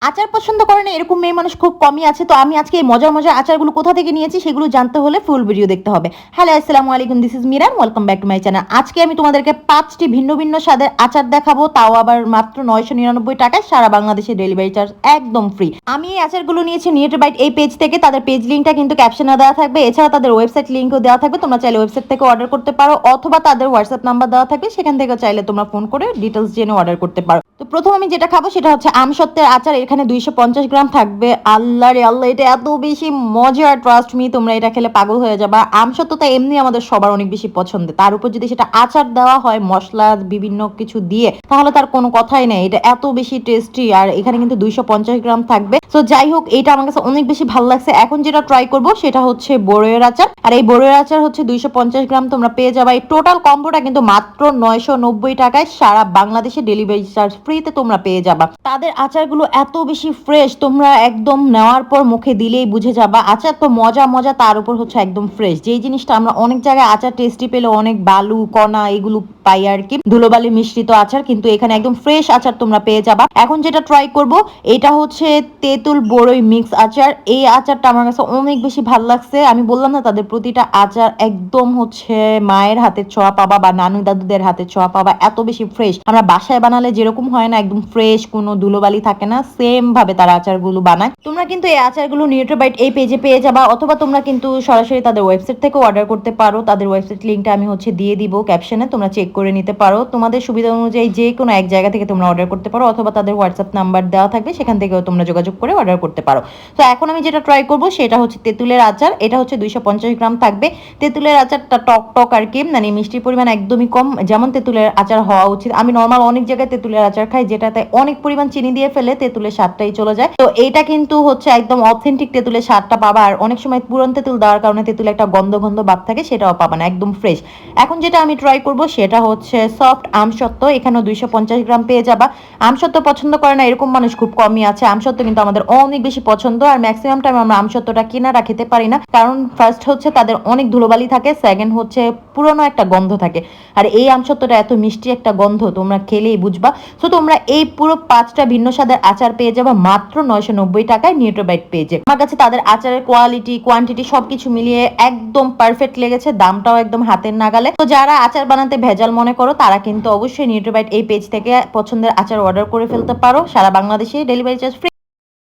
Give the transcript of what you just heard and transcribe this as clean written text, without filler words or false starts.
আচার পছন্দ করে না এরকম মেয়ে মানুষ খুব কমই আছে। তো আমি আজকে এই মজার মজার আচারগুলো কোথা থেকে নিয়েছি সেগুলো জানতে হলে ফুল ভিডিও দেখতে হবে। হ্যালো, আসসালামু আলাইকুম, this is Miran, welcome back to my channel. আজকে আমি তোমাদেরকে 5টি ভিন্ন ভিন্ন স্বাদের আচার দেখাবো, তাও আবার মাত্র 999 টাকায়, সারা বাংলাদেশে ডেলিভারি চার্জ একদম ফ্রি। আমি এই আচারগুলো নিয়েছি নিউট্রি বাইট এই পেজ থেকে। তাদের পেজ লিঙ্কটা কিন্তু ক্যাপশনে দেওয়া থাকবে, এছাড়া তাদের ওয়েবসাইট লিঙ্কও দেওয়া থাকবে। তোমরা চাইলে ওয়েবসাইট থেকে অর্ডার করতে পারো, অথবা তাদের হোয়াটসঅ্যাপ নাম্বার দেওয়া থাকবে, সেখান থেকে চাইলে তোমরা ফোন করে ডিটেলস জেনে অর্ডার করতে পারো। তো প্রথম আমি যেটা খাবো সেটা হচ্ছে আমসত্ত্বের আচার। এখানে 250 গ্রাম থাকবে। আল্লাহ রে আল্লাহ, এটা এত বেশি মজার, ট্রাস্ট মি, তোমরা এটা খেলে পাগল হয়ে যাবা। আমসত্ত্বটা এমনি আমাদের সবার অনেক বেশি পছন্দের, তার উপর যদি সেটা আচার দেওয়া হয় মশলা বিভিন্ন কিছু দিয়ে, তাহলে তার কোনো কথাই নেই, এটা এত বেশি টেস্টি। আর এখানে কিন্তু 250 গ্রাম থাকবে। তো যাই হোক, এটা আমার কাছে অনেক বেশি ভালো লাগছে। এখন যেটা ট্রাই করব সেটা হচ্ছে বড়ইয়ের আচার। আর এই বড়ইয়ের আচার হচ্ছে 250 গ্রাম তোমরা পেয়ে যাবে। এই টোটাল কম্বোটা কিন্তু মাত্র 990 টাকায়, সারা বাংলাদেশে ডেলিভারি চার্জ ফ্রিতে তোমরা পেয়ে যাবা। তাদের আচারগুলো এত বেশি ফ্রেশ, তোমরা একদম নেওয়ার পর মুখে দিলেই বুঝে যাবা আচার তো মজা মজা, তার উপর হচ্ছে একদম ফ্রেশ। যেই জিনিসটা আমরা অনেক জায়গায় আচার টেস্টি পেলে অনেক বালু কণা এগুলো পাই আর কি, ধুলোবালি মিশ্রিত আচার, কিন্তু এখানে একদম ফ্রেশ আচার তোমরা পেয়ে যাবা। এখন যেটা ট্রাই করব এটা হচ্ছে তেঁতুল বড়ই মিক্স আচার। এই আচারটা আমার কাছে অনেক বেশি ভালো লাগছে। আমি বললাম না, তাদের প্রতিটা আচার একদম হচ্ছে মায়ের হাতের ছোঁয়া পাবা বা নানু দাদুদের হাতের ছোঁয়া পাবা, এত বেশি ফ্রেশ। আমরা বাসায় বানালে যেরকম হয় না, একদম ফ্রেশ, কোনো ধুলোবালি থাকে না, সেম ভাবে তারা আচারগুলো বানায়। তোমরা কিন্তু এই আচারগুলো নিউট্রি বাইট এই পেজে পেয়ে যাবা, অথবা তোমরা কিন্তু সরাসরি তাদের ওয়েবসাইট থেকে অর্ডার করতে পারো। তাদের ওয়েবসাইট লিঙ্কটা আমি হচ্ছে দিয়ে দিব ক্যাপশনে, তোমরা চেক করে নিতে পারো। তোমাদের সুবিধা অনুযায়ী যে কোনো এক জায়গা থেকে তোমরা অর্ডার করতে পারো, অথবা তাদের হোয়াটসঅ্যাপ নাম্বার দেওয়া থাকবে, সেখান থেকেও তোমরা যোগাযোগ করে অর্ডার করতে পারো। তো এখন আমি যেটা ট্রাই করব সেটা হচ্ছে তেঁতুলের আচার। এটা হচ্ছে 250 গ্রাম থাকবে। তেঁতুলের আচারটা টক টক আর কি, মানে মিষ্টির পরিমাণ একদমই কম, যেমন তেঁতুলের আচার হওয়া উচিত। আমি নর্মাল অনেক জায়গায় তেঁতুলের আচার খাই যেটাতে অনেক পরিমাণ চিনি দিয়ে ফেলে, তেঁতুলের স্বাদটাই চলে যায়। তো এইটা কিন্তু হচ্ছে একদম অথেন্টিক তেঁতুলের স্বাদটা পাবা। আর অনেক সময় পুরন তেঁতুল দেওয়ার কারণে তেঁতুলে একটা গন্ধ গন্ধ ভাব থাকে, সেটাও পাবা না, একদম ফ্রেশ। এখন যেটা আমি ট্রাই করব সেটা হচ্ছে সফট আমসত্ত্ব। এখানেও 250 গ্রাম পেয়ে যাবা। আমসত্ত্ব পছন্দ করে না এরকম মানুষ খুব কমই আছে। আমসত্ত্ব কিন্তু আমাদের অনেক বেশি পছন্দ, আর ম্যাক্সিমাম টাইম আমরা আমসত্ত্বটা কিনারা খেতে পারি না, কারণ ফার্স্ট হচ্ছে তাদের অনেক ধুলোবালি থাকে, সেকেন্ড হচ্ছে পুরনো একটা গন্ধ থাকে। আর এই আমসত্ত্বটা এত মিষ্টি একটা গন্ধ, তোমরা খেলেই বুঝবা। সো তোমরা এই পুরো 5টা ভিন্ন স্বাদের আচার পেয়ে যাবা মাত্র 990 টাকায় নিউট্রি বাইট পেজে। আমার কাছে তাদের আচারের কোয়ালিটি কোয়ান্টিটি সবকিছু মিলিয়ে একদম পারফেক্ট লেগেছে, দামটাও একদম হাতের নাগালে। তো যারা আচার বানাতে ভেজাল মনে করো, তারা কিন্তু অবশ্যই নিউট্রি বাইট এই পেজ থেকে পছন্দের আচার অর্ডার করে ফেলতে পারো। সারা বাংলাদেশে ডেলিভারি চার্জ ফ্রি।